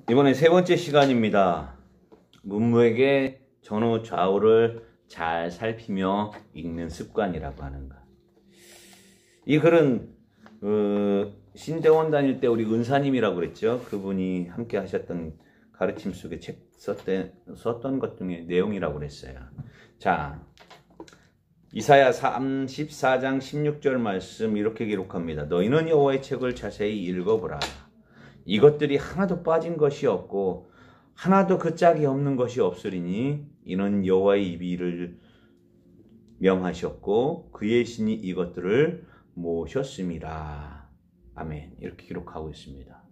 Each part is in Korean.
이번에 세 번째 시간입니다. 문맥의 전후 좌우를 잘 살피며 읽는 습관이라고 하는 것. 이 글은 신대원 다닐 때 우리 은사님이라고 그랬죠. 그분이 함께 하셨던 가르침 속에 책 썼던 것 중에 내용이라고 그랬어요. 자, 이사야 34장 16절 말씀 이렇게 기록합니다. 너희는 여호와의 책을 자세히 읽어보라. 이것들이 하나도 빠진 것이 없고 하나도 그 짝이 없는 것이 없으리니 이는 여호와의 입이 이를 명하셨고 그의 신이 이것들을 모셨음이라. 아멘. 이렇게 기록하고 있습니다.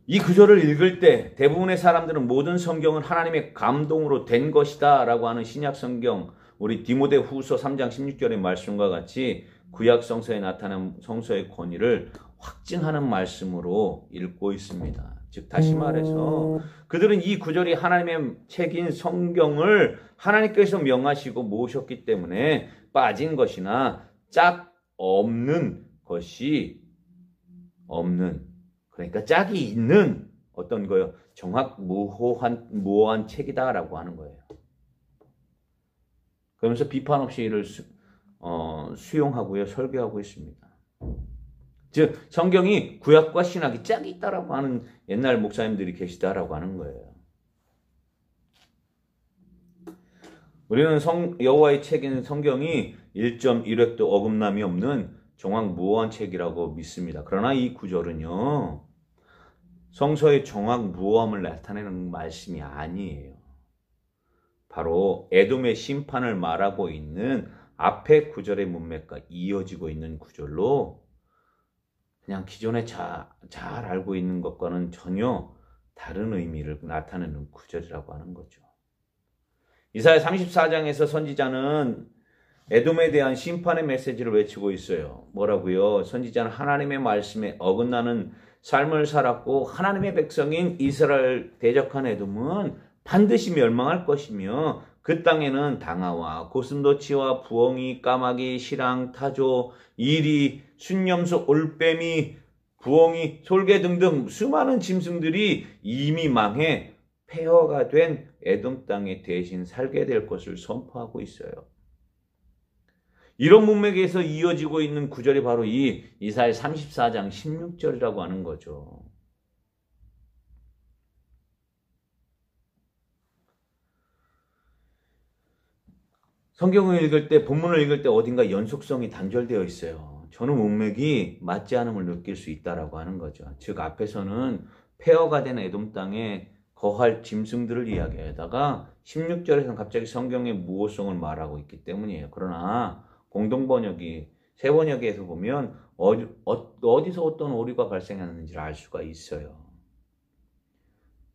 이 구절을 읽을 때 대부분의 사람들은 모든 성경은 하나님의 감동으로 된 것이다 라고 하는 신약 성경, 우리 디모데 후서 3장 16절의 말씀과 같이 구약 성서에 나타난 성서의 권위를 확증하는 말씀으로 읽고 있습니다. 즉 다시 말해서 그들은 이 구절이 하나님의 책인 성경을 하나님께서 명하시고 모으셨기 때문에 빠진 것이나 짝 없는 것이 없는, 그러니까 짝이 있는 어떤 거요, 무호한 책이다라고 하는 거예요. 그러면서 비판 없이 이를 수용하고요, 설교하고 있습니다. 즉 성경이 구약과 신약이 짝이 있다라고 하는 옛날 목사님들이 계시다라고 하는 거예요. 우리는 여호와의 책인 성경이 1.1획도 어긋남이 없는 정확무호한 책이라고 믿습니다. 그러나 이 구절은요, 성서의 정확무호함을 나타내는 말씀이 아니에요. 바로 에돔의 심판을 말하고 있는 앞의 구절의 문맥과 이어지고 있는 구절로 그냥 기존에 잘 알고 있는 것과는 전혀 다른 의미를 나타내는 구절이라고 하는 거죠. 이사야 34장에서 선지자는 에돔에 대한 심판의 메시지를 외치고 있어요. 뭐라고요? 선지자는 하나님의 말씀에 어긋나는 삶을 살았고 하나님의 백성인 이스라엘 대적한 에돔은 반드시 멸망할 것이며 그 땅에는 당아와 고슴도치와 부엉이, 까마귀, 시랑, 타조, 이리, 순념소, 올빼미, 부엉이, 솔개 등등 수많은 짐승들이 이미 망해 폐허가 된 에돔 땅에 대신 살게 될 것을 선포하고 있어요. 이런 문맥에서 이어지고 있는 구절이 바로 이 이사야 34장 16절이라고 하는 거죠. 성경을 읽을 때, 본문을 읽을 때 어딘가 연속성이 단절되어 있어요. 저는 문맥이 맞지 않음을 느낄 수 있다라고 하는 거죠. 즉 앞에서는 폐허가 된 에돔 땅에 거할 짐승들을 이야기하다가 16절에서는 갑자기 성경의 무호성을 말하고 있기 때문이에요. 그러나 공동번역이, 새 번역에서 보면 어디서 어떤 오류가 발생하는지를 알 수가 있어요.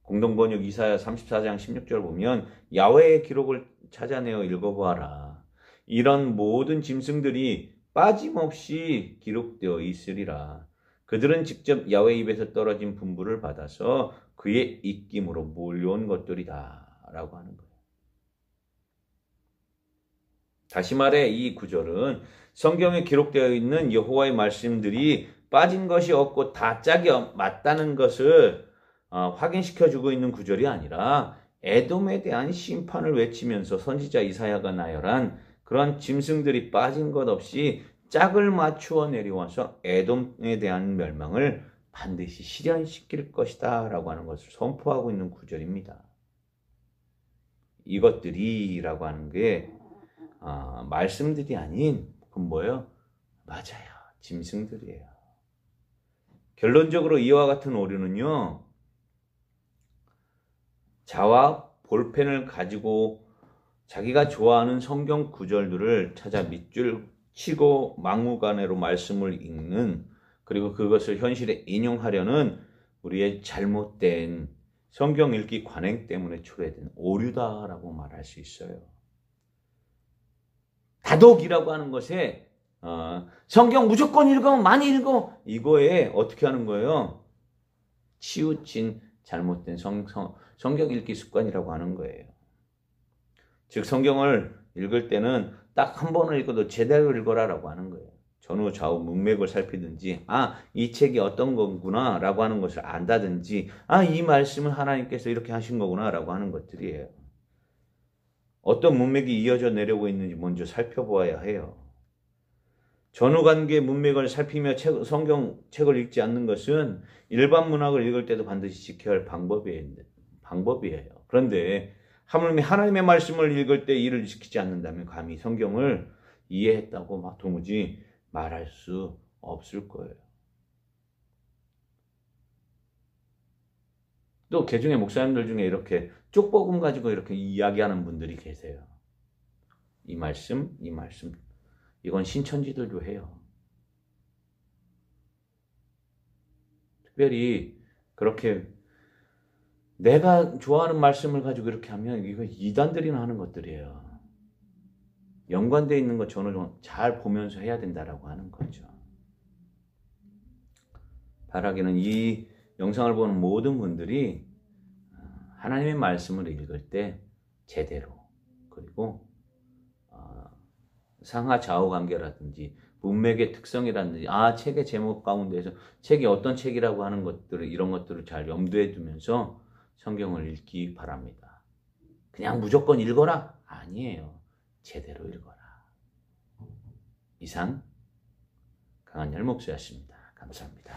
공동번역 이사야 34장 16절 보면 야훼의 기록을 찾아내어 읽어보아라. 이런 모든 짐승들이 빠짐없이 기록되어 있으리라. 그들은 직접 야훼 입에서 떨어진 분부를 받아서 그의 입김으로 몰려온 것들이다 라고 하는 거예요. 다시 말해 이 구절은 성경에 기록되어 있는 여호와의 말씀들이 빠진 것이 없고 다 짝이 맞다는 것을 확인시켜주고 있는 구절이 아니라 에돔에 대한 심판을 외치면서 선지자 이사야가 나열한 그런 짐승들이 빠진 것 없이 짝을 맞추어 내려와서 에돔에 대한 멸망을 반드시 실현시킬 것이다 라고 하는 것을 선포하고 있는 구절입니다. 이것들이 라고 하는 게 말씀들이 아닌 그건 뭐예요? 맞아요. 짐승들이에요. 결론적으로 이와 같은 오류는요, 자와 볼펜을 가지고 자기가 좋아하는 성경 구절들을 찾아 밑줄 치고 막무가내로 말씀을 읽는, 그리고 그것을 현실에 인용하려는 우리의 잘못된 성경 읽기 관행 때문에 초래된 오류다라고 말할 수 있어요. 다독이라고 하는 것에 성경 무조건 읽어, 많이 읽어, 이거에 어떻게 하는 거예요? 치우친 잘못된 성경 읽기 습관이라고 하는 거예요. 즉 성경을 읽을 때는 딱 한 번을 읽어도 제대로 읽어라라고 하는 거예요. 전후 좌우 문맥을 살피든지 이 책이 어떤 거구나 라고 하는 것을 안다든지 이 말씀은 하나님께서 이렇게 하신 거구나 라고 하는 것들이에요. 어떤 문맥이 이어져 내려오고 있는지 먼저 살펴보아야 해요. 전후관계 문맥을 살피며 성경책을 읽지 않는 것은 일반 문학을 읽을 때도 반드시 지켜야 할 방법이에요. 그런데 하나님의 말씀을 읽을 때 이를 지키지 않는다면 감히 성경을 이해했다고 도무지 말할 수 없을 거예요. 또 개중에 목사님들 중에 이렇게 쪽복음 가지고 이렇게 이야기하는 분들이 계세요. 이 말씀 이건 신천지들도 해요. 특별히 그렇게 내가 좋아하는 말씀을 가지고 이렇게 하면 이거 이단들이나 하는 것들이에요. 연관되어 있는 것 저는 잘 보면서 해야 된다라고 하는 거죠. 바라기는 이 영상을 보는 모든 분들이 하나님의 말씀을 읽을 때 제대로 그리고 상하 좌우 관계라든지 문맥의 특성이라든지 책의 제목 가운데서 책이 어떤 책이라고 하는 것들을 이런 것들을 잘 염두에 두면서 성경을 읽기 바랍니다. 그냥 무조건 읽어라? 아니에요. 제대로 읽어라. 이상 강한열 목사였습니다. 감사합니다.